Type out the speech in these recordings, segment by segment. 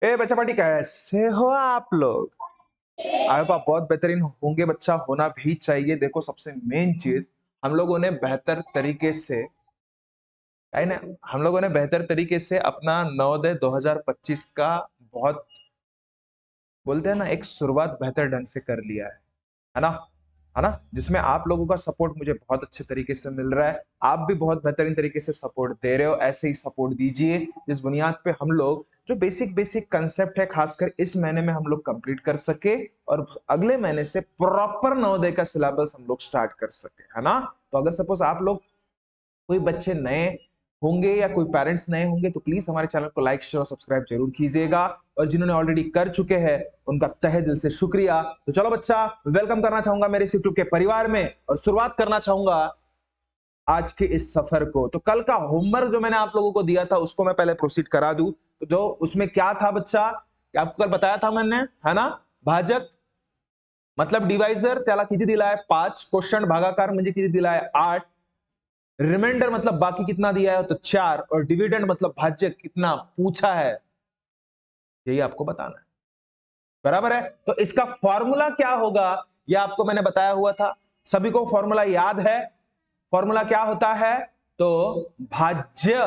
ए बच्चा पार्टी, कैसे हो आप लोग? आप बहुत बेहतरीन होंगे बच्चा, होना भी चाहिए। देखो सबसे मेन चीज, हम लोगों ने बेहतर तरीके से, है ना, हम लोगों ने बेहतर तरीके से अपना नवोदय 2025 का बहुत, बोलते हैं ना, एक शुरुआत बेहतर ढंग से कर लिया है ना, है ना, जिसमें आप लोगों का सपोर्ट मुझे बहुत अच्छे तरीके से मिल रहा है। आप भी बहुत बेहतरीन तरीके से सपोर्ट दे रहे हो, ऐसे ही सपोर्ट दीजिए, जिस बुनियाद पे हम लोग जो बेसिक बेसिक कंसेप्ट है खासकर इस महीने में हम लोग कंप्लीट कर सके और अगले महीने से प्रॉपर नवोदय का सिलेबस हम लोग स्टार्ट कर सके, है ना। तो अगर सपोज आप लोग, कोई बच्चे नए होंगे या कोई पेरेंट्स नए होंगे तो प्लीज हमारे चैनल को लाइक शेयर और सब्सक्राइब जरूर कीजिएगा, और जिन्होंने ऑलरेडी कर चुके हैं उनका तहे दिल से शुक्रिया। तो चलो बच्चा, वेलकम करना चाहूंगा मेरे इस यूट्यूब के परिवार में और शुरुआत करना चाहूंगा आज के इस सफर को। तो कल का होमवर्क जो मैंने आप लोगों को दिया था उसको मैं पहले प्रोसीड करा दूं। तो जो उसमें क्या था बच्चा, आपको कल बताया था मैंने, है ना, भाजक मतलब डिवाइजर त्याला किती दिलाय 5, क्वेश्चन भागाकार म्हणजे किती दिलाय 8, रिमाइंडर मतलब बाकी कितना दिया है तो 4, और डिविडेंड मतलब भाज्य कितना पूछा है, यही आपको बताना है, बराबर है। तो इसका फॉर्मूला क्या होगा यह आपको मैंने बताया हुआ था, सभी को फॉर्मूला याद है। फॉर्मूला क्या होता है, तो भाज्य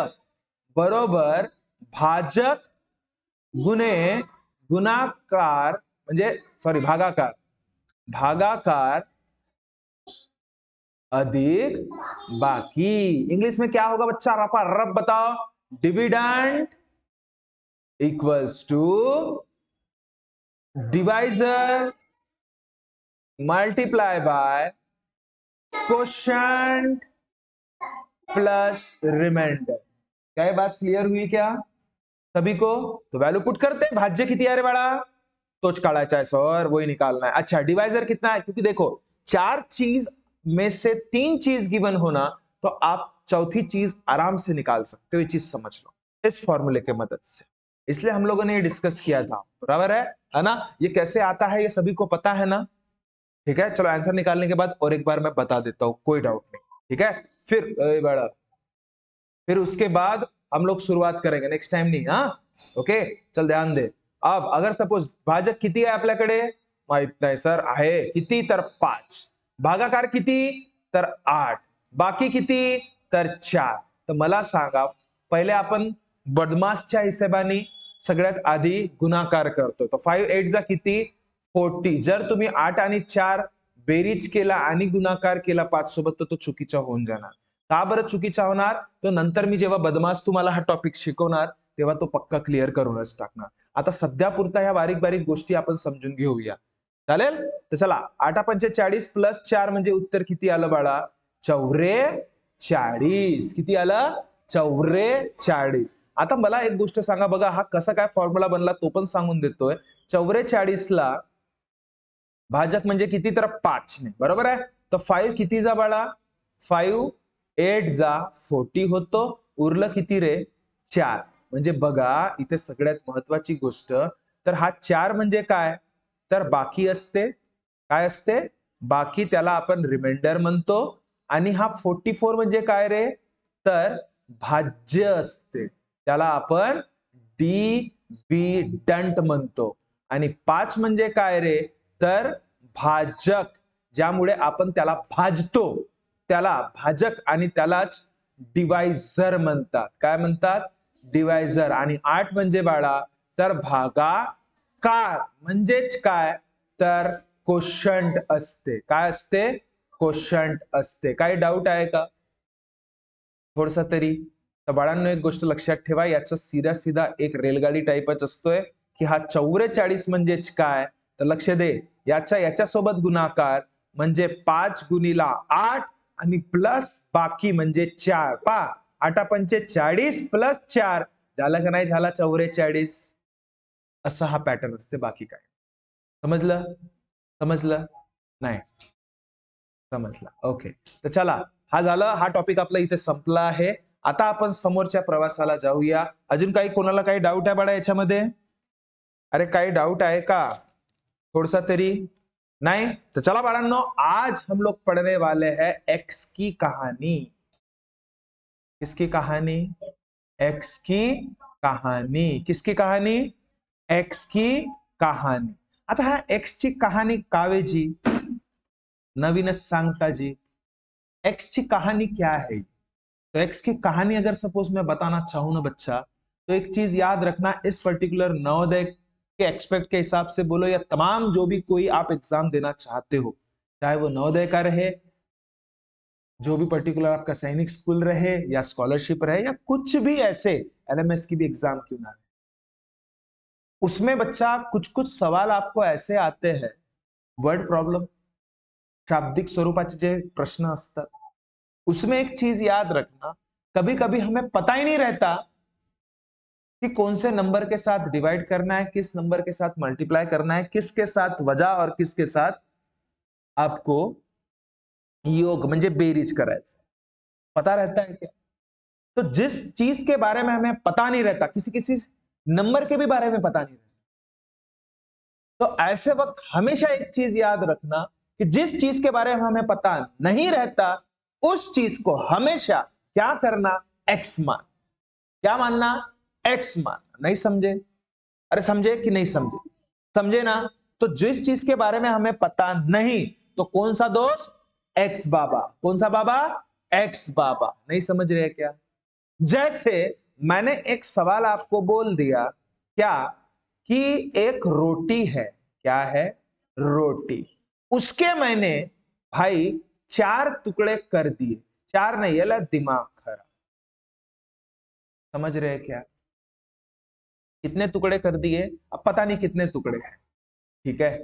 बरोबर भाजक गुणे गुणाकार, म्हणजे सॉरी भागाकार, भागाकार अधिक बाकी। इंग्लिश में क्या होगा बच्चा, रपा रब बताओ, dividend equals to divisor multiply by quotient plus reminder. क्या ये बात क्लियर हुई क्या सभी को? तो वैल्यू पुट करते हैं, भाज्य किती है रे बड़ा, तोच काढायचा है सर, वही निकालना है। अच्छा डिवाइजर कितना है, क्योंकि देखो 4 चीज में से 3 चीज गिवन होना, तो आप चौथी चीज आराम से निकाल सकते हो, ये चीज समझ लो इस फॉर्मूले के मदद से। इसलिए हम लोगों ने ये डिस्कस किया था, बराबर है ना। ये कैसे आता है ये सभी को पता है ना, ठीक है। चलो आंसर निकालने के बाद और एक बार मैं बता देता हूं, कोई डाउट नहीं, ठीक है। फिर बड़ा, फिर उसके बाद हम लोग शुरुआत करेंगे, नेक्स्ट टाइम नहीं, हाँ ओके। चल ध्यान दे, अब अगर सपोज भाजक किती आहे आपल्याकडे माहित नाही सर, आहे किती तर 5, भागाकार किती तर 8, बाकी किती तर 4। तर मला सांगा, पहिले आपण बदमाशच्या हिशोबाने सगळ्यात आधी गुणाकार करतो, तो 5 8 जा किती 40। जर तुम्ही 8 आणि 4 बेरीज केला आणि गुणाकार केला 5 सोबत, तर तो चुकीचा होऊन जाणार। का बरं चुकीचा होणार, तो नंतर मी जेव्हा बदमाश तुम्हाला हा टॉपिक शिकवणार तेव्हा तो पक्का क्लिअर करूनच टाकणार। आता सध्या पुरता ह्या बारीक बारीक गोष्टी आपण समजून घेऊया, चालेल। तर चला 8 पंचे 40 प्लस 4 म्हणजे उत्तर किती आलं बाळा, 44। किती आलं, 44। आता मला एक गोष्ट सांगा बघा, हा कसा काय फॉर्म्युला बनला तो पण सांगून देतोय। 44 ला भाजक म्हणजे किती तर 5 ने, बरोबर आहे। तर 5 किती जा बाळा, 5 8 जा 40 होतो, उरलं किती रे 4। म्हणजे बघा इथे सगळ्यात महत्वाची गोष्ट, तर हा 4 म्हणजे काय तर बाकी असते, काय असते बाकी, त्याला आपण रिमाइंडर म्हणतो। आणि हा 44 म्हणजे काय रे, तर भाज्य असते, त्याला आपण डिव्हिडंट म्हणतो। आणि 5 म्हणजे काय रे, तर भाजक, ज्यामुळे आपण त्याला भाजतो त्याला भाजक, आणि त्यालाच डिवायझर म्हणतात। काय म्हणतात, डिवायझर। आणि 8 म्हणजे बाळा तर भागाकार, म्हणजेच काय तर कोशंट असते। काय असते, कोशंट असते। काही डाऊट आहे का थोडसा तरी? तर बाळांनो एक गोष्ट लक्षात ठेवा, याचा सीधा सीधा एक रेलगाडी टाइपच असतोय की हा 44 म्हणजेच काय, तर लक्ष दे, याच्या सोबत गुणाकार म्हणजे 5 गुणिला 8 आणि प्लस बाकी म्हणजे 4। पा 8 पंचे 40 प्लस 4 झालं का नाही, झाला 44। असा हा पॅटर्न असते, बाकी काय समजलं, समजलं नाही समजलं, ओके। तर चला, हा झालं, हा टॉपिक आपला इथे संपला आहे। आता आपण समोरच्या प्रवासाला जाऊया। अजून काही कोणाला काही डाऊट आहे बाळा याच्यामध्ये? अरे काही डाऊट आहे का थोड़ा तरी? नहीं? तो चला बाळांनो, आज हम लोग पढ़ने वाले हैं एक्स की कहानी। किसकी कहानी, एक्स की कहानी। किसकी कहानी, एक्स की कहानी. आता ह्या एक्स ची कहाणी कावेजी नवीनच सांगता जी. एक्स की कहानी क्या है? तो एक्स की कहानी अगर सपोज मैं बताना चाहूं ना बच्चा, तो एक चीज याद रखना, इस पर्टिकुलर नवोदय के एक्सपेक्ट के हिसाब से बोलो या तमाम जो भी कोई आप एग्जाम देना चाहते हो, चाहे वो नवोदय का रहे, जो भी पर्टिकुलर आपका सैनिक स्कूल रहे या स्कॉलरशिप रहे या कुछ भी ऐसे एलएमएस की भी एग्जाम क्यों ना रहे, उसमें बच्चा कुछ कुछ सवाल आपको ऐसे आते हैं, वर्ड प्रॉब्लम, शाब्दिक स्वरूपाचे जे प्रश्न असतात, उसमें एक चीज याद रखना, कभी कभी हमें पता ही नहीं रहता कि कौन से नंबर के साथ डिवाइड करना है, किस नंबर के साथ मल्टीप्लाई करना है, किसके साथ वजा और किसके साथ आपको योग म्हणजे बेरीज करायचं, पता रहता है क्या? तो जिस चीज के बारे में हमें पता नहीं रहता, किसी किसी नंबर के भी बारे में पता नहीं रहता, तो ऐसे वक्त हमेशा एक चीज याद रखना कि जिस चीज के बारे में हमें पता नहीं रहता, उस चीज को हमेशा क्या करना, एक्स मान. क्या मानना? एक्स मानना. नहीं समझे? अरे समझे कि नहीं समझे? समझे ना? तो जिस चीज के बारे में हमें पता नहीं, तो कौन सा दोस्त? एक्स बाबा. कौन सा बाबा? एक्स बाबा. नहीं समझ रहे क्या? जैसे मैंने एक सवाल आपको बोल दिया, क्या कि एक रोटी है. क्या है? रोटी. उसके मैंने भाई 4 टुकड़े कर दिए. 4 नहीं, ये दिमाग खराब. समझ रहे क्या? कितने टुकड़े कर दिए, अब पता नहीं कितने टुकड़े हैं. ठीक है,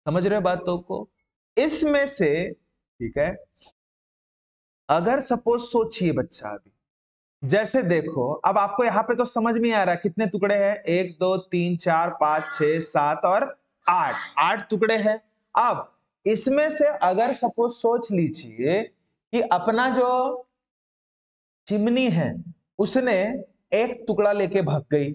समझ रहे बातों को? इसमें से, ठीक है, अगर सपोज सोचिए बच्चा, अभी जैसे देखो, अब आपको यहां पे तो समझ में आ रहा है कितने टुकड़े हैं, 1 2 3 4 5 6 7 और 8. 8 टुकड़े हैं. अब इसमें से अगर सपोज सोच लीजिए कि अपना जो चिमनी है उसने एक टुकड़ा लेके भाग गई.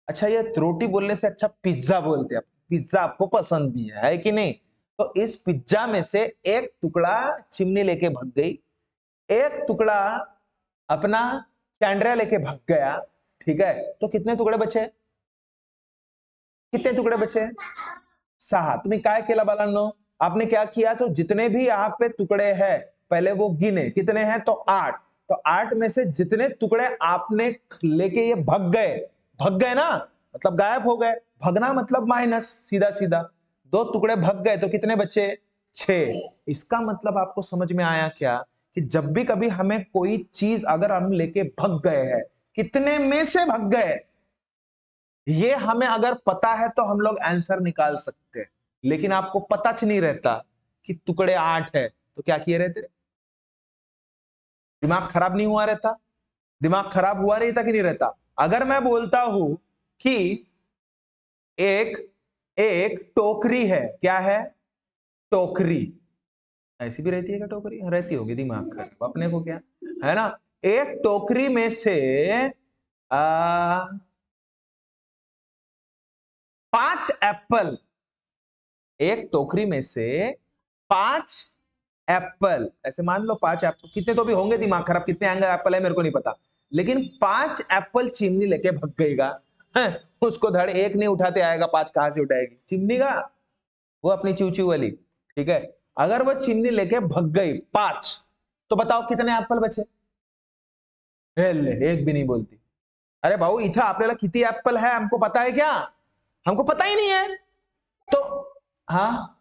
अच्छा, ये रोटी बोलने से अच्छा पिज्जा बोलते हैं. पिज्जा आपको पसंद भी है कि नहीं? तो इस पिज्जा में से एक टुकड़ा चिमनी लेके भाग गई, एक टुकड़ा अपना कैंड्रा लेके भाग गया. ठीक है, तो कितने टुकड़े बचे? कितने टुकड़े बचे? 6. तुम्ही काय केलं बाळांनो? आपने क्या किया, तो जितने भी यहाँ पे टुकड़े हैं पहले वो गिने, कितने हैं? तो 8. तो 8 में से जितने टुकड़े आपने लेके ये भग गए ना, मतलब गायब हो गए. भगना मतलब माइनस, सीधा सीधा. 2 टुकड़े भग गए तो कितने बचे? 6. इसका मतलब आपको समझ में आया क्या कि जब भी कभी हमें कोई चीज अगर हम लेके भग गए हैं, कितने में से भग गए, ये हमें अगर पता है तो हम लोग आंसर निकाल सकते हैं. लेकिन आपको पता नहीं रहता कि टुकड़े 8 है, तो क्या किए रहते? दिमाग खराब नहीं हुआ रहता? दिमाग खराब हुआ रहता कि नहीं रहता? अगर मैं बोलता हूं कि एक एक टोकरी है. क्या है? टोकरी. ऐसी भी रहती है क्या टोकरी? रहती होगी. दिमाग खराब अपने को क्या है ना. एक टोकरी में से 5 एप्पल. एक टोकरी में से 5 एप्पल, ऐसे मान लो 5 एप्पल, कितने तो भी होंगे, दिमाग खराब, कितने एंगल एप्पल है मेरे को नहीं पता, लेकिन 5 एप्पल चिमनी लेके भग गईगा. उसको धड़ एक नहीं उठाते आएगा, 5 कहां से उठाएगी चिमनी का? वो अपनी चूचू वाली. ठीक है, अगर वो चिमनी लेके भग गई 5, तो बताओ कितने एप्पल बचे? ले, एक भी नहीं बोलती. अरे भाऊ, इथं आपल्याला किती एप्पल है हमको पता है क्या? हमको पता ही नहीं है. तो हाँ,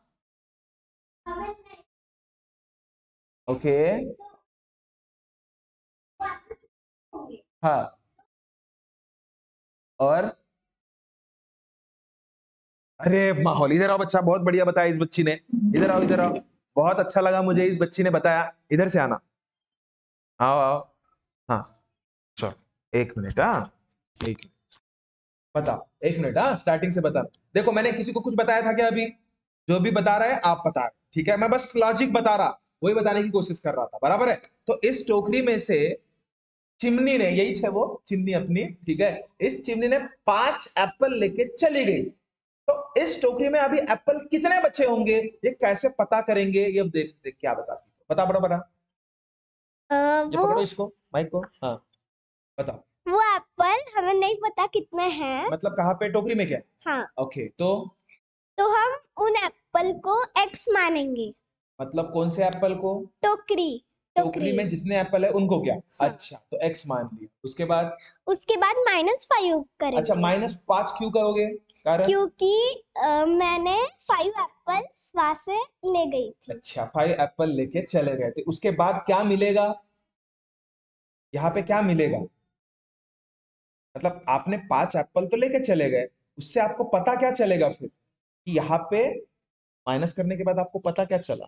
ओके, हाँ, और अरे माहौल, इधर आओ बच्चा, बहुत बढ़िया बताया इस बच्ची ने. इधर आओ, इधर आओ. बहुत अच्छा लगा मुझे इस बच्ची ने बताया. इधर से आना. आओ आओ. हाँ, चलो, एक मिनट. हाँ, एक मिनट. बता, एक मिनट. हाँ, स्टार्टिंग से बता. देखो, मैंने किसी को कुछ बताया था क्या अभी? जो भी बता रहा है आप बता रहे. ठीक है, मैं बस लॉजिक बता रहा, वही बताने की कोशिश कर रहा था. बराबर है? तो इस टोकरी में से चिमनी ने, यही है वो चिमनी अपनी, ठीक है, इस चिमनी ने 5 एप्पल लेके चली गई. तो इस टोकरी में अभी एप्पल कितने बचे होंगे, ये कैसे पता करेंगे? ये देख देख क्या बताती, बता बड़ा बड़ा. ये वो पकड़ो इसको, माइक को. हाँ, बताओ. वो एप्पल हमें नहीं पता कितने हैं। मतलब कहाँ पे, टोकरी में क्या? हाँ, ओके, तो हम उन एप्पल को एक्स मानेंगे। मतलब कौन से एप्पल को? टोकरी टोकरी में जितने एप्पल है उनको क्या? हाँ। अच्छा, तो एक्स मान लिया। उसके बाद -5 करेंगे। अच्छा, -5 क्यों करोगे? कारण? क्योंकि मैंने 5 एप्पल्स वहां से ले गई थी। अच्छा, 5 एप्पल लेके चले गए थे, उसके बाद क्या मिलेगा? यहाँ पे क्या मिलेगा? मतलब आपने 5 एप्पल तो लेके चले गए, उससे आपको पता क्या चलेगा फिर कि यहाँ पे माइनस करने के बाद आपको पता क्या चला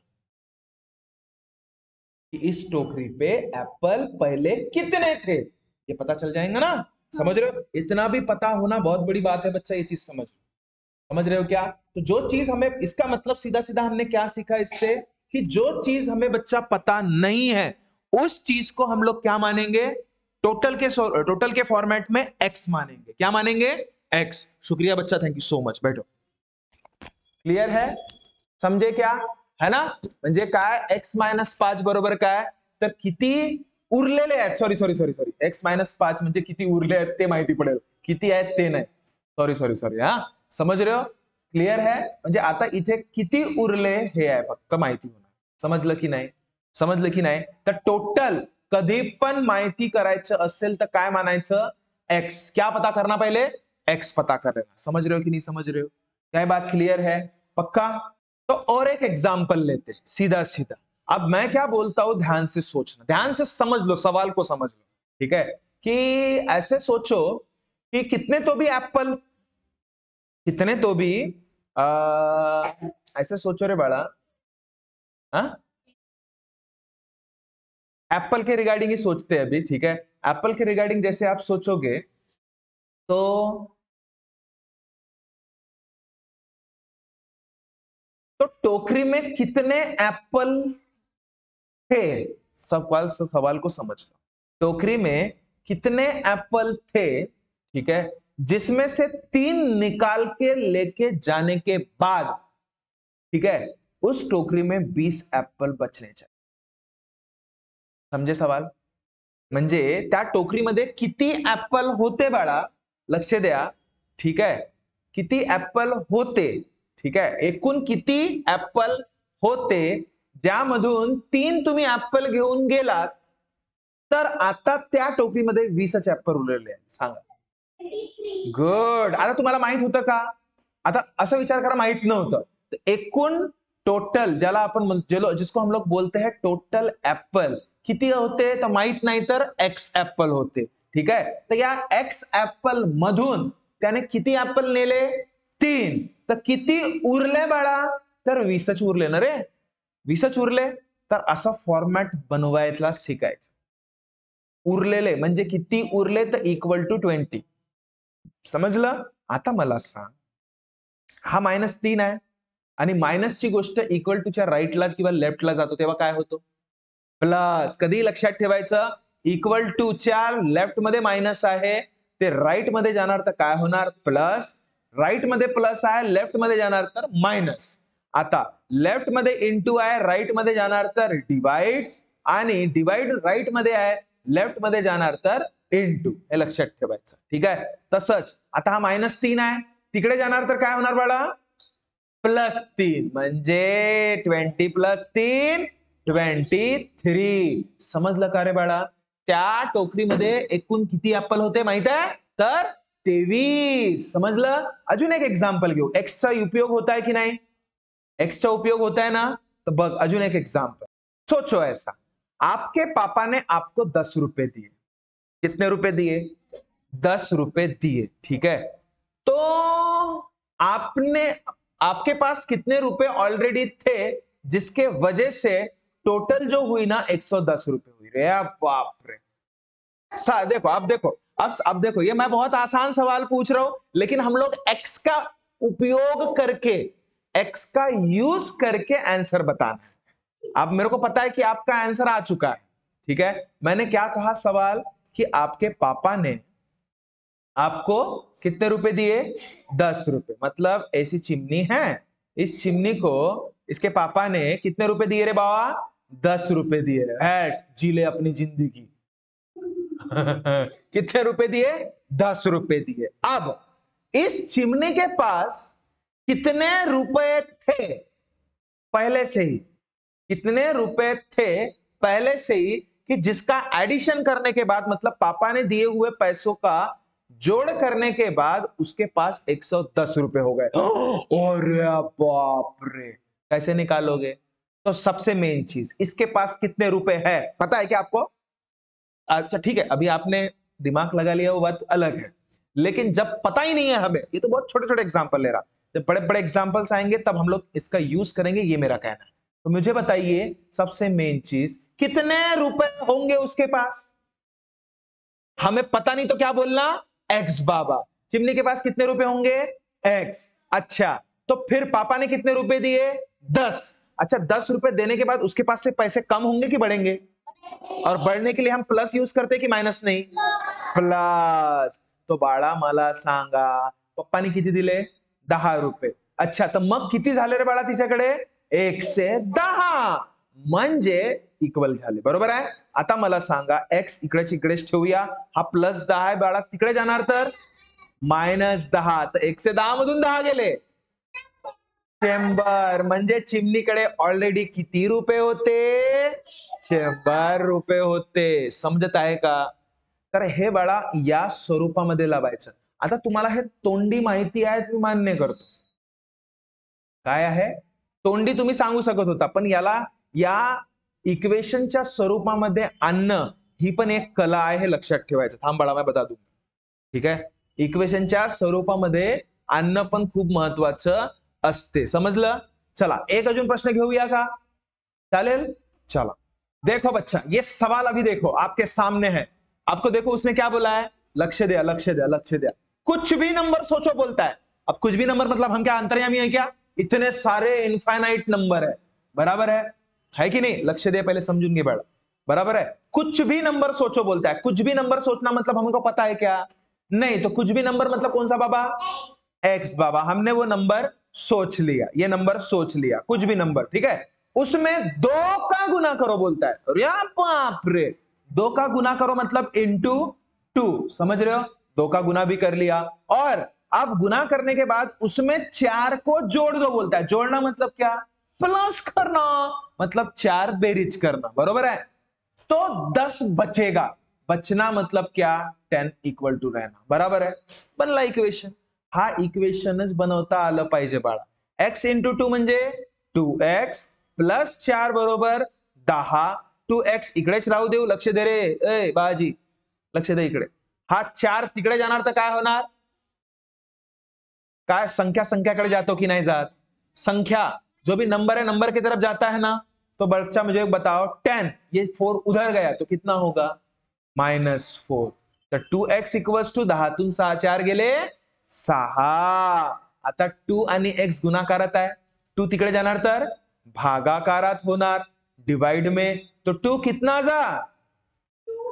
कि इस टोकरी पे एप्पल पहले कितने थे, ये पता चल जाएगा ना। समझ रहे हो? इतना भी पता होना बहुत बड़ी बात है बच्चा, ये चीज समझ रहे हो क्या? तो जो चीज हमें, इसका मतलब सीधा सीधा हमने क्या सीखा इससे, कि जो चीज हमें बच्चा पता नहीं है उस चीज को हम लोग क्या मानेंगे? टोटल के फॉर्मेट में एक्स मानेंगे। क्या मानेंगे? एक्स। शुक्रिया बच्चा, थैंक यू सो मच। बैठो। क्लियर है? समझे क्या? है ना? म्हणजे काय, x-5 बरोबर काय, तर किती उरलेले आहेत, सॉरी x-5 म्हणजे किती उरले आहेत ते माहिती पडेल, किती आहेत ते नाही। सॉरी हा, समझ रहे हो? क्लियर है? म्हणजे आता इथे किती उरले हे आहे फक्त माहिती होणार। समजलं की नाही? समजलं की नाही? तर टोटल कधी पण माहिती करायचं असेल तर काय मानायचं? एक्स। क्या पता करना पहले? एक्स पता कर लेना। समझ रहे हो कि नहीं समझ रहे हो? क्या बात क्लियर है? पक्का? तो और एक एग्जाम्पल लेते, सीधा सीधा। अब मैं क्या बोलता हूं, ध्यान से सोचना, ध्यान से समझ लो, सवाल को समझ लो। ठीक है? कि ऐसे सोचो कि कितने तो भी एप्पल, कितने तो भी ऐसे सोचो रे बाड़ा, हाँ, एप्पल के रिगार्डिंग ही सोचते हैं अभी। ठीक है? एप्पल के रिगार्डिंग जैसे आप सोचोगे तो टोकरी में कितने एप्पल थे? सवाल को समझ लो। टोकरी में कितने एप्पल थे? ठीक है? जिसमें से 3 निकाल के लेके जाने के बाद, ठीक है, उस टोकरी में 20 एप्पल बचने चाहिए। समझे सवाल? म्हणजे त्या टोकरीमध्ये किती ऍपल होते बाळा, लक्ष द्या। ठीक आहे? किती ऍपल होते? ठीक आहे? एकूण किती ऍपल होते, ज्यामधून 3 तुम्ही ऍपल घेऊन गेलात, तर आता त्या टोकरीमध्ये 20च ऍपल उरलेले आहेत। सांगा। गुड। आता तुम्हाला माहित होतं का? आता असा विचार करा, माहित नव्हतं तर एकूण टोटल, ज्याला आपण जिसको हम लोग बोलते हैं टोटल एप्पल, किती होते तर माहित नाही, तर एक्स एप्पल होते। ठीक आहे? तर या एक्स एप्पल मधून त्याने किती एप्पल नेले? 3। तर किती उरले बाळा? तर 20च उरले ना रे, 20च उरले। तर असा फॉर्मॅट बनवायला शिकायचं। उरलेले म्हणजे किती उरले, तर इक्वल टू 20। समजलं? आता मला सांग, हा -3 आहे आणि मायनसची गोष्ट इक्वल टूच्या राईटला किंवा लेफ्टला जातो तेव्हा काय होतो? प्लस। कधी लक्षात ठेवायचं, इक्वल टूच्या लेफ्ट मध्ये मायनस आहे, ते राईट मध्ये जाणार तर काय होणार? प्लस। राईट मध्ये प्लस आहे, लेफ्ट मध्ये जाणार तर मायनस। आता लेफ्ट मध्ये इंटू आहे, राईट मध्ये जाणार तर डिवाइड, आणि डिवाइड राईट मध्ये आहे, लेफ्ट मध्ये जाणार तर इंटू। हे लक्षात ठेवायचं। ठीक आहे? तसंच आता हा -3 आहे, तिकडे जाणार तर काय होणार बाळा? +3, म्हणजे 20 + 3 23। समजलं का रे बाळा? त्या टोकरीमध्ये एकूण किती ऍपल होते माहित आहे? तर 23। समजलं? अजून एक एग्जाम्पल घेऊ। एक्सचा उपयोग होत आहे की नाही? एक्सचा उपयोग होत आहे ना? तर बघ अजून एक एग्जाम्पल। सोचो ऐसा, आपके पापा ने आपको 10 रुपए दिए। कितने रुपए दिए? 10 रुपए दिए। ठीक है? तो आपने, आपके पास कितने रुपए ऑलरेडी थे, जिसके वजह से टोटल जो हुई ना 110 रुपए हुई। रे बाप रे। देखो, अब देखो, ये मैं बहुत आसान सवाल पूछ रहा हूं, लेकिन हम लोग एक्स का उपयोग करके, एक्स का यूज करके आंसर बताना है। अब मेरे को पता है कि आपका आंसर आ चुका है। ठीक है? मैंने क्या कहा सवाल, कि आपके पापा ने आपको कितने रुपए दिए? 10 रुपए। मतलब ऐसी चिमनी है, इस चिमनी को इसके पापा ने कितने रुपए दिए रे बाबा? 10 रुपए दिए। हैट जी ले अपनी जिंदगी। कितने रुपए दिए? 10 रुपए दिए। अब इस चिमनी के पास कितने रुपए थे पहले से ही? कितने रुपए थे पहले से ही कि जिसका एडिशन करने के बाद, मतलब पापा ने दिए हुए पैसों का जोड़ करने के बाद उसके पास 110 रुपए हो गए। अरे बाप रे, कैसे निकालोगे? तो सबसे मेन चीज, इसके पास कितने रुपए है पता है क्या आपको? अच्छा ठीक है, अभी आपने दिमाग लगा लिया वो बात अलग है, लेकिन जब पता ही नहीं है हमें, ये तो बहुत छोटे छोटे एग्जांपल ले रहा, जब बड़े बड़े एग्जांपल्स आएंगे तब हम लोग इसका यूज करेंगे, ये मेरा कहना है। तो मुझे बताइए सबसे मेन चीज, कितने रुपए होंगे उसके पास? हमें पता नहीं तो क्या बोलना? एक्स बाबा। चिमनी के पास कितने रुपए होंगे? एक्स। अच्छा, तो फिर पापा ने कितने रुपए दिए? 10। अच्छा, 10 रुपए देने के बाद उसके पास से पैसे कम होंगे कि बढ़ेंगे? और बढ़ने के लिए हम प्लस यूज करते कि मायनस? नहीं, प्लस। तो बाळा मला सांगा, पप्पानी किती दिले? 10 रुपये। अच्छा, तर मग किती झाले रे बाळा तिच्याकडे? 110, म्हणजे इक्वल झाले, बरोबर आहे? आता मला सांगा, एक्स इकडेच ठेवूया, हा +10 आहे बाळा, तिकडे जाणार तर -10, तर 110 मधून 10 गेले 100, म्हणजे चिमणीकडे ऑलरेडी किती रुपये होते? 100 रुपये होते. समजत आहे का? तर हे बाळा या स्वरूपामध्ये लावायचं. आता तुम्हाला हे तोंडी माहिती आहे, मी मान्य करतो. काय आहे? तोंडी तुम्ही सांगू शकत होता, पण याला या इक्वेशनच्या स्वरूपामध्ये आणणं ही पण एक कला आहे, हे लक्षात ठेवायचं. थांब बाळा, मैं बता दूं. ठीक आहे? इक्वेशनच्या स्वरूपामध्ये आणणं पण खूप महत्वाचं असते, समझलं? चला, एक अजून प्रश्न घेऊया का? चालेल? चला, देखो बच्चा, ये सवाल अभी देखो आपके सामने है, आपको देखो उसने क्या बोला है, लक्ष्य दिया, लक्ष्य दिया, लक्ष्य दिया, कुछ भी नंबर सोचो बोलता है। अब कुछ भी नंबर मतलब हम क्या अंतर्यामी है क्या? इतने सारे इनफाइनाइट नंबर है, बराबर है कि नहीं? लक्ष्य दे, पहले समझूंगे बड़ा, बराबर है? कुछ भी नंबर सोचो बोलता है, कुछ भी नंबर सोचना मतलब हमको पता है क्या? नहीं, तो कुछ भी नंबर मतलब कौन सा बाबा? एक्स बाबा। हमने वो नंबर सोच लिया, ये नंबर सोच लिया, कुछ भी नंबर, ठीक है? उसमें 2 का गुना करो बोलता है। अरे बाप रे, 2 का गुना करो मतलब इंटू 2, समझ रहे हो? 2 का गुना भी कर लिया, और अब गुना करने के बाद उसमें 4 को जोड़ दो बोलता है। जोड़ना मतलब क्या? प्लस करना, मतलब 4 बेरीज करना, बरोबर है? तो 10 बचेगा। बचना मतलब क्या? 10 इक्वल टू रहना, बराबर है? बनला इक्वेशन. हा इक्वेशनच बनवता आलं पाहिजे बाळा. x इंटू 2 म्हणजे 2x प्लस 4 बरोबर 10. 2x इकडेच राहू देऊ, लक्ष दे रे, ए बाजी, लक्ष दे इकडे. हा 4 तिकडे जाणार तर काय होणार? काय संख्या संख्याकडे जातो कि नहीं जात? संख्या, जो भी नंबर है नंबर की तरफ जाता है ना? तो बच्चा मुझे बताओ, 10, ये 4 उधर गया तो कितना होगा? -4. तर 2x इक्वल्स टू 10 6 4 गेले 6. आता 2 आणि x गुणाकारात आहे, 2 तिकडे जाणार तर भागाकारात होणार, डिवाइड में, तो 2 कितना जा?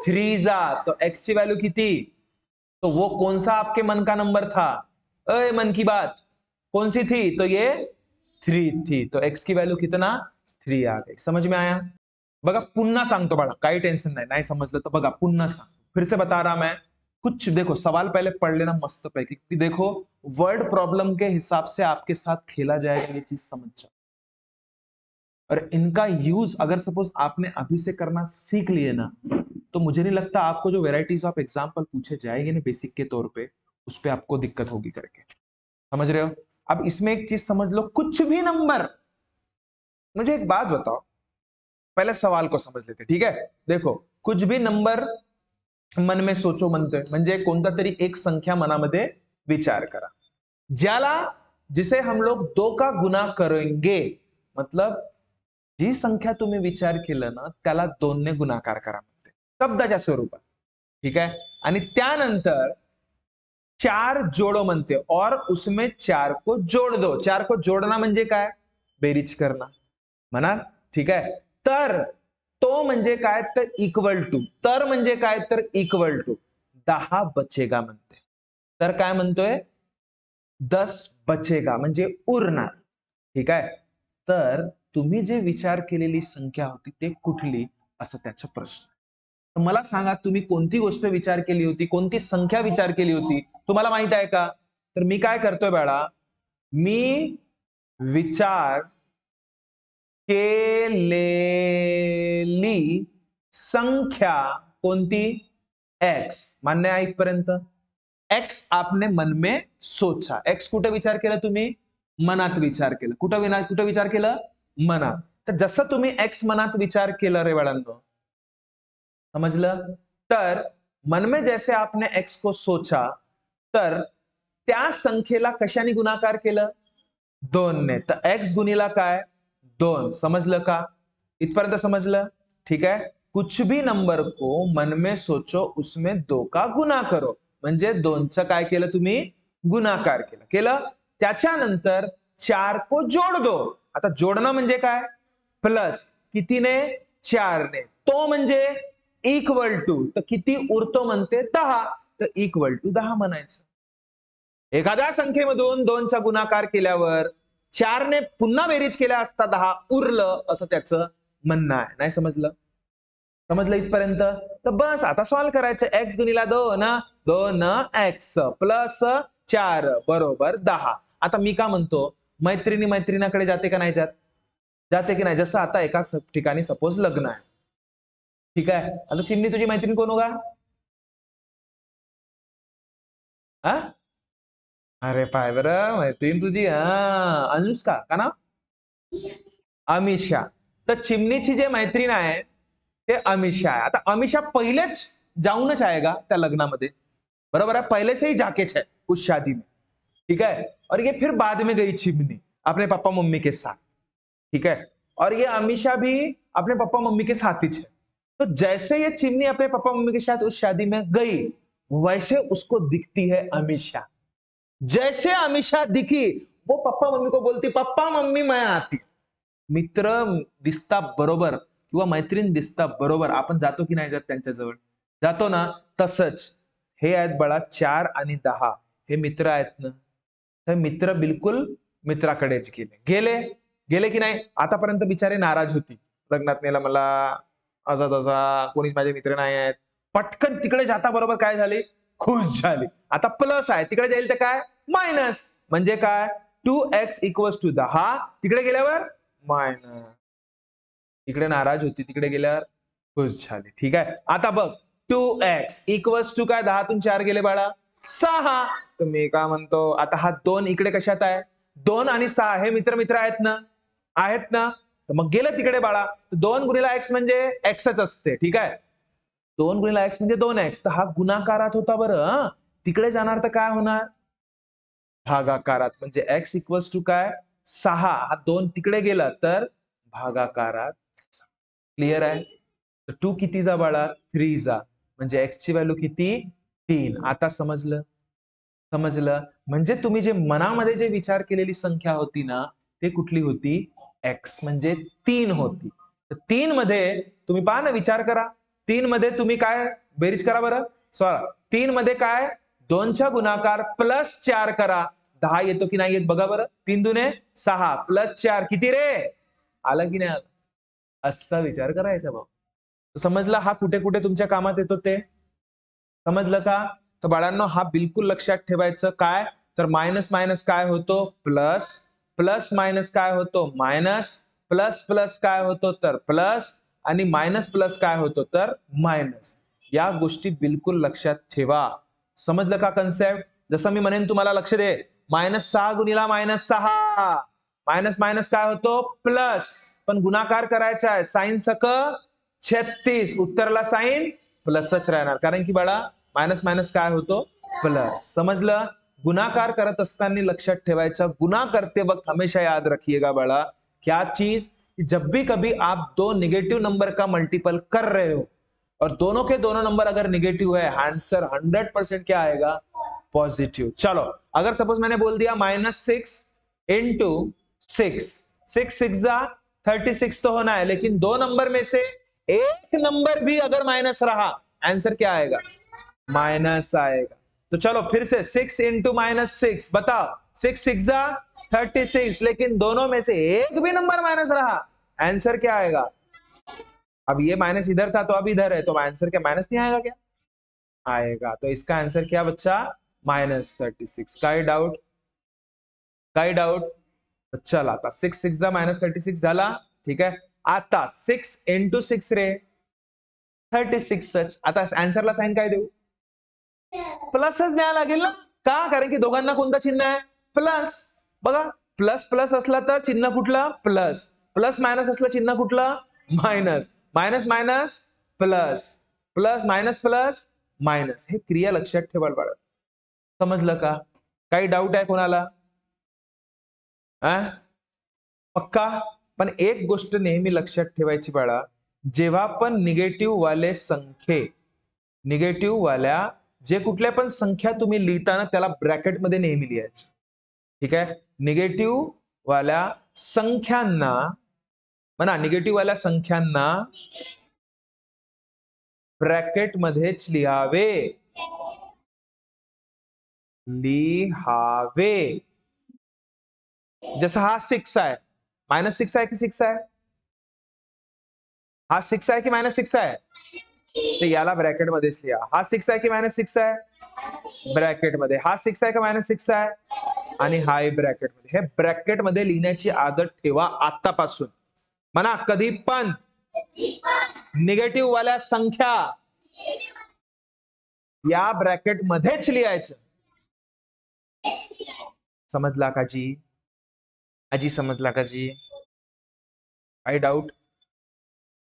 3 जा. तो x की वैल्यू किती? तो वो कौन सा आपके मन का नंबर था? अय मन की बात, कौन सी थी? तो ये 3 थी. तो x की वैल्यू कितना? 3 आ गई. समझ में आया? बघा, पुन्हा सांगतो बाळा, काही टेंशन नाही, नाही समजलं तर बघा पुन्हा सांग, फिर से बता रहा मैं. कुछ देखो, सवाल पहले पढ़ लेना मस्त पैकी, क्योंकि देखो वर्ड प्रॉब्लम के हिसाब से आपके साथ खेला जाएगा, ये चीज समझ जाओ. और इनका यूज अगर सपोज आपने अभी से करना सीख लिए ना, तो मुझे नहीं लगता आपको जो वेराइटीज ऑफ एग्जाम्पल पूछे जाएंगे ना बेसिक के तौर पे, उस पर आपको दिक्कत होगी करके. समझ रहे हो? अब इसमें एक चीज समझ लो, कुछ भी नंबर. मुझे एक बात बताओ, पहले सवाल को समझ लेते, ठीक है? देखो, कुछ भी नंबर मन में सोचो म्हणतोय, म्हणजे कोणता तरी एक संख्या मनामध्ये विचार करा, ज्याला, जिसे हम लोग 2 का गुना करेंगे, मतलब जी संख्या तुम्ही विचार केलं ना त्याला 2 ने गुणाकार करा म्हणते, शब्दाच्या स्वरूपात, ठीक आहे? आणि त्यानंतर 4 जोड़ो म्हणते, और उसमें 4 को जोड़ दो. 4 को जोड़ना म्हणजे काय? बेरीज करना म्हणा, ठीक आहे? तर तो म्हणजे काय? तर इक्वल टू. तर म्हणजे काय? तर इक्वल टू 10 बचेगा म्हणते. तर काय म्हणतोय? 10 बचेगा म्हणजे उरणार, ठीक आहे? तर तुम्ही जे विचार केलेली संख्या होती ते कुठली, असं त्याचा प्रश्न. तर मला सांगा, तुम्ही कोणती गोष्ट विचार केली होती, कोणती संख्या विचार केली होती, तुम्हाला माहित आहे का? तर मी काय करतोय बाळा, मी विचार केलेली संख्या कोणती? एक्स. मान्य आहे इथपर्यंत? एक्स आपने मन में सोचा. एक्स कुठे विचार केला तुम्ही? मनात विचार केला. कुठं विचार केला? मनात. तर जसं तुम्ही एक्स मनात विचार केला रे बाळांनो, समजलं? तर मन में जैसे आपने एक्स को सोचा, तर त्या संख्येला कशाने गुणाकार केलं? 2 ने. तर एक्स गुणिला काय? 2. समजलं का? इथपर्यंत समजलं? ठीक आहे. कुछ भी नंबर को मन में सोचो, उसमें 2 का गुना करो. म्हणजे 2चं काय केलं तुम्ही? गुणाकार केलं. केलं? त्याच्यानंतर 4 को जोड दो. आता जोडणं म्हणजे काय? प्लस. कितीने? 4 ने. तो म्हणजे इक्वल टू. तर किती उरतो म्हणते? 10. तर इक्वल टू 10 म्हणायचं. एखाद्या संख्येमधून 2चा गुणाकार केल्यावर 4 ने पुन्हा बेरीज केल्या असता 10 उरलं, असं त्याचं म्हणणं आहे. नाही समजलं? समजलं इथपर्यंत? तर बस आता सॉल्व्ह करायचं. एक्स गुणिला 2 एक्स प्लस 4 बरोबर 10. आता मी का म्हणतो, मैत्रिणीकडे जाते का नाही जात? जाते की नाही? जसं आता एका ठिकाणी सपोज लग्न आहे, ठीक आहे. आता चिमणी तुझी मैत्रीण कोण होगा? हा? अरे पाय बरं, मैत्रीण तुझी अनुष्का का नाव? अमिषा. तर चिमणीची जे मैत्रीण आहे ते अमिषा आहे. आता अमिषा पहिलेच जाऊनच आहे का त्या लग्नामध्ये? बरोबर है, पहले से ही जाके है उस शादी में, ठीक है. और ये फिर बाद में गई चिमनी अपने पापा मम्मी के साथ, ठीक है. और ये अमीषा भी अपने पापा मम्मी के साथ ही है. तो जैसे ये चिमनी अपने पापा मम्मी के साथ उस शादी में गई, वैसे उसको दिखती है अमीषा. जैसे अमीषा दिखी, वो पप्पा मम्मी को बोलती, पप्पा मम्मी मैं आती. मित्र दिसता बरोबर किंवा मैत्रीण दिसता बरोबर आपण जातो की नाही जात त्यांच्याजवळ? जातो ना. तसंच हे आहेत बाळा 4 आणि 10 हे मित्र आहेत ना. तर मित्र बिलकुल मित्राकडेच गेले. गेले गेले की नाही? आतापर्यंत बिचारे नाराज होती, लग्नात नेला मला, असा तसा, कोणीच माझे मित्र नाही आहेत. पटकन तिकडे जाता बरोबर काय झाली? खुश झाली. आता प्लस आहे, तिकडे जाईल तर काय? मायनस. म्हणजे काय? 2x equals to 10. तिकडे गेल्यावर मायनस. इकडे नाराज होती, तिकडे गेल्यावर खुश झाली. ठीक आहे. आता बघ, 2x इक्वल्स टू काय? 10 तून 4 गेले बाळा 6. तर मी काय म्हणतो, आता हा 2 इकडे कशात आहे? 2 आणि 6 हे मित्र मित्र आहेत ना? आहेत ना? तर मग गेलं तिकडे बाळा. 2 गुणिला x म्हणजे xच असते, ठीक आहे. 2 गुणिला x म्हणजे 2x. तर हा गुणाकारात होता बरं. तिकडे जाणार तर काय होणार? भागाकारात. म्हणजे x इक्वल्स टू काय? 6. हा 2 तिकडे गेला तर भागाकारात. क्लिअर आहे? तर 2 कितीचा बाळा? 3 जा. म्हणजे x ची व्हॅल्यू किती? 3. आता समजलं? समजलं? म्हणजे तुम्ही जे मनामध्ये जे विचार केलेली संख्या होती ना, ते कुठली होती? x म्हणजे 3 होती. तर 3 मध्ये तुम्ही पहा ना, विचार करा. 3 मध्ये तुम्ही काय बेरीज करा बरं? 3 मध्ये काय? 2चा गुणाकार प्लस 4 करा. 10 येतो की नाही येत बघा बरं. 3 दुने 6 प्लस 4 किती रे? आलं की नाही आलं? असा विचार करायचा भाऊ. समजलं हा कुठे कुठे तुमच्या कामात येतो ते? समजलं का? तर बाळांनो हा बिलकुल लक्षात ठेवायचं. काय? तर मायनस मायनस काय होतो? प्लस. प्लस मायनस काय होतो? मायनस. प्लस प्लस काय होतो? तर प्लस. आणि मायनस प्लस काय होतो? तर मायनस. या गोष्टी बिलकुल लक्षात ठेवा. समजलं का कन्सेप्ट? जसं मी म्हणेन तुम्हाला लक्ष दे. -6 गुणिला -6. मायनस मायनस काय होतो? प्लस. पण गुणाकार करायचा आहे. साइन सक 36. उत्तरला साइन प्लसच राहणार. कारण की बाळा मायनस मायनस काय होतो? प्लस. समजलं? गुणाकार करत असताना लक्षात ठेवायचं, गुना करते वक्त हमेशा याद रखिएगा बाळा, क्या चीज? जब भी कभी आप दो नेगेटिव नंबर का मल्टीपल कर रहे हो और दोनों के दोनों नंबर अगर नेगेटिव है, आंसर 100% क्या आएगा? पॉजिटिव. चलो, अगर सपोज मैंने बोल दिया -6 इंटू 6, 6 6 जा 36 तो होना है, लेकिन दो नंबर में से एक नंबर भी अगर माइनस रहा, आंसर क्या आएगा? माइनस आएगा. तो चलो फिर से 6 इंटू -6, बताओ. 6 6 जा 36, लेकिन दोनों में से एक भी नंबर माइनस रहा, आंसर क्या आएगा? अब ये माइनस इधर था तो अब इधर है, तो आंसर क्या माइनस नहीं आएगा क्या? आएगा। तो इसका आंसर क्या बच्चा? -36। काय डाउट? काय डाउट? चला आता 6 6 -36 झाला. ठीक आहे. आता 6 × 6 रे 36. आता आन्सरला साइन काय देऊ? प्लसच द्यायला लागेल ना. का? कारण की दोघांना कोणतं चिन्ह आहे? प्लस. बघा, प्लस प्लस असला तर चिन्ह कुठलं? प्लस. प्लस मायनस असलं चिन्ह कुठलं? Minus. Minus minus plus. Plus minus plus minus. हे क्रिया लक्षात ठेवाल बाळा. समजलं का? काही डाऊट आहे कोणाला? पक्का? पण एक गोष्ट नेहमी लक्षात ठेवायची बाळा, जेव्हा पण निगेटिव्ह वाले संख्ये, निगेटिव्ह वाल्या जे कुठल्या पण संख्या तुम्ही लिहिताना त्याला ब्रॅकेटमध्ये नेहमी लिहायचं. ठीक आहे. निगेटिव्ह वाल्या संख्यांना म्हणा, निगेटिव्ह वाल्या संख्यांना ब्रॅकेटमध्येच लिहावे. लिहावे. जसं हा 6 आहे, -6 आहे की 6 आहे? हा 6 आहे की -6 आहे? तर याला ब्रॅकेटमध्येच लिहा. हा 6 आहे की -6 आहे? ब्रॅकेटमध्ये. हा 6 आहे का -6 आहे? आणि हा ब्रॅकेटमध्ये. हे ब्रॅकेटमध्ये लिहिण्याची आदत ठेवा आतापासून. म्हणा, कधी पण निगेटिव्ह वाल्या संख्या या ब्रॅकेटमध्येच लिहायचं. समजला का जी? आजी समजला का जी? काही डाऊट?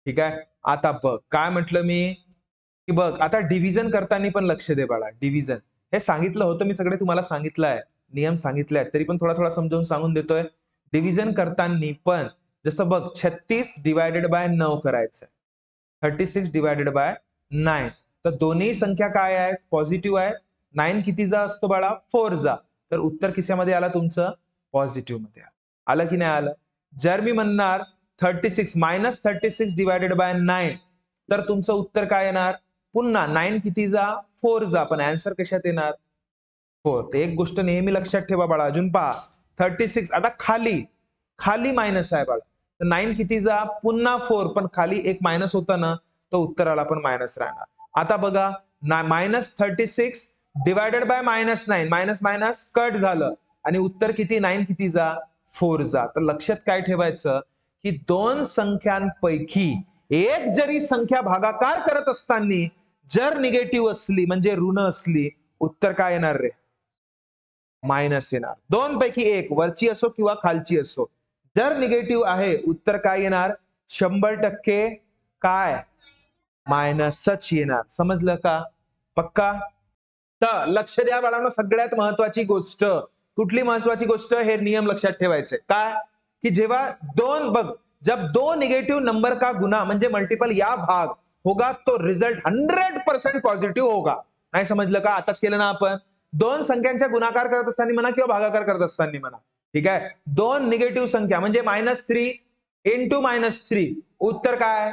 ठीक आहे. आता बघ काय म्हटलं मी, की बघ आता डिव्हिजन करताना पण लक्ष दे बाळा. डिव्हिजन हे सांगितलं होतं मी, सगळे तुम्हाला सांगितलंय, नियम सांगितले, तरी पण थोडा थोडा समजावून सांगून देतोय. डिव्हिजन करताना पण जसं बघ 36 / 9 करायचं, 36 / 9. तर दोन्ही संख्या काय आहे? पॉझिटिव्ह आहे. 9 कितीचा असतो बाळा? 4 जा. तर उत्तर किशामध्ये आला तुमचं? पॉझिटिव्ह मध्ये आलं की नाही आलं? जर मी म्हणणार 36 -36 / 9, तर तुमचं उत्तर काय येणार? पुन्हा 9 किती जा? 4 जा. पण आन्सर कशात येणार? 4. तर एक गोष्ट नेहमी लक्षात ठेवा बाळा. अजून पहा 36. आता खाली खाली मायनस आहे बाळा. तर 9 किती जा? पुन्हा 4. पण खाली एक मायनस होता ना, तो उत्तराला पण मायनस राहणार. आता बघा -36 / -9. मायनस मायनस कट झालं आणि उत्तर किती? 9 किती जा? 4 जा. तर लक्षात काय ठेवायचं, की दोन संख्यांपैकी एक जरी संख्या भागाकार करत असताना जर निगेटिव्ह असली म्हणजे ऋण असली, उत्तर काय येणार रे? मायनस येणार. दोन पैकी एक, वरची असो किंवा खालची असो, जर निगेटिव्ह आहे उत्तर काय येणार? 100% काय? मायनसच येणार. समजलं का? पक्का? तर लक्ष द्या बाळांनो, सगळ्यात महत्वाची गोष्ट. कुठली महत्वाची गोष्ट? हे नियम लक्षात ठेवायचे. काय? की जेव्हा दोन बघ, जब दो निगेटिव्ह नंबर का गुना म्हणजे मल्टीपल या भाग होगा तो रिझल्ट 100% पॉझिटिव्ह होगा. नाही समजलं का? आताच केलं ना आपण. दोन संख्यांचा गुणाकार करत असताना म्हणा किंवा भागाकार करत असताना म्हणा. ठीक आहे. दोन निगेटिव्ह संख्या म्हणजे -3 × -3. उत्तर काय?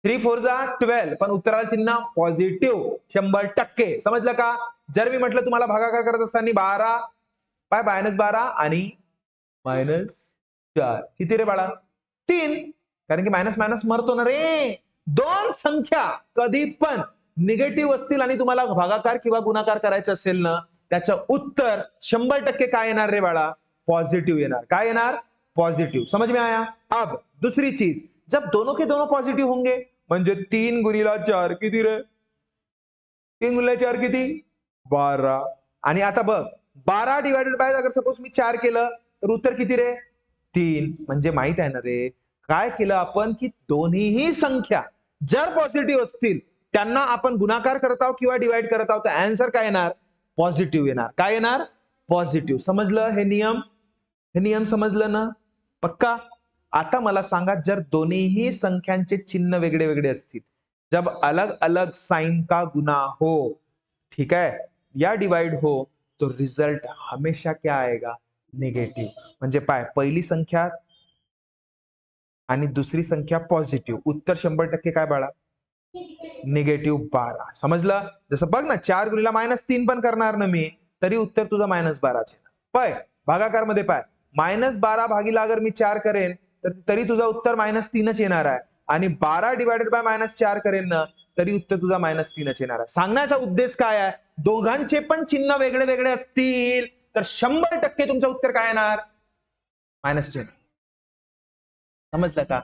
3 4 जा 12. पण उत्तराला चिन्ह पॉझिटिव्ह 100%. समजलं का? जर मी म्हटलं तुम्हाला भागाकार करत असताना 12 -12 आणि -4 किती रे बाळा? 3. कारण की मायनस मायनस मरतो ना रे. दोन संख्या कधी पण निगेटिव्ह असतील आणि तुम्हाला भागाकार किंवा गुणाकार करायचं असेल ना, त्याचं उत्तर 100% काय येणार रे बाळा? पॉझिटिव्ह येणार. काय येणार? पॉझिटिव्ह. समझ में आया? अब दूसरी चीज, जब दोनों के दोनों पॉझिटिव्ह होंगे म्हणजे 3 × 4 किती रे? 3 × 4 किती? 12. आणि आता बघ 12 / अगर सपोज मी 4 केलं तर उत्तर किती रे? 3. म्हणजे माहित आहे ना रे, काय केलं आपण, की दोन्हीही संख्या जर पॉझिटिव्ह असतील त्यांना आपण गुणाकार करत आहोत किंवा डिवाइड करत आहोत, तर आन्सर काय येणार? पॉझिटिव्ह येणार. काय येणार? पॉझिटिव्ह. समजलं हे नियम? हे नियम समजलं ना? पक्का? आता मला सांगा, जर दोन्हीही संख्यांचे चिन्ह वेगळे वेगळे असतील, जब अलग अलग साइन का गुना हो, ठीक है, या डिवाइड हो, तो रिजल्ट हमेशा क्या आएगा? निगेटिव्ह. म्हणजे पाय, पहिली संख्या आणि दुसरी संख्या पॉझिटिव्ह, उत्तर 100% काय बाळा? निगेटिव्ह 12. समजलं? जसं बघ ना, 4 × -3 पण करणार ना मी, तरी उत्तर तुझं -12 पाय. भागाकार मध्ये पाय, -12 भागीला अगर मी 4 करेन तर तरी तुझं उत्तर -3च येणार आहे. आणि 12 डिवायडेड बाय -4 करेन ना तरी उत्तर तुझा -3च येणार आहे. सांगण्याचा उद्देश काय आहे, दोघांचे पण चिन्ह वेगळे वेगळे असतील तर 100% तुमचं उत्तर काय येणार, माइनस येणार. समझला का,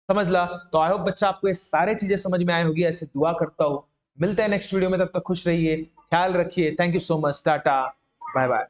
समझला? तो आई होप बच्चा आपको ये सारे चीजें समझ में आई होगी, ऐसे दुआ करता हूं. मिलते हैं नेक्स्ट वीडियो में, तब तक खुश रहिए, ख्याल रखिए. Thank you so much, tata, bye bye.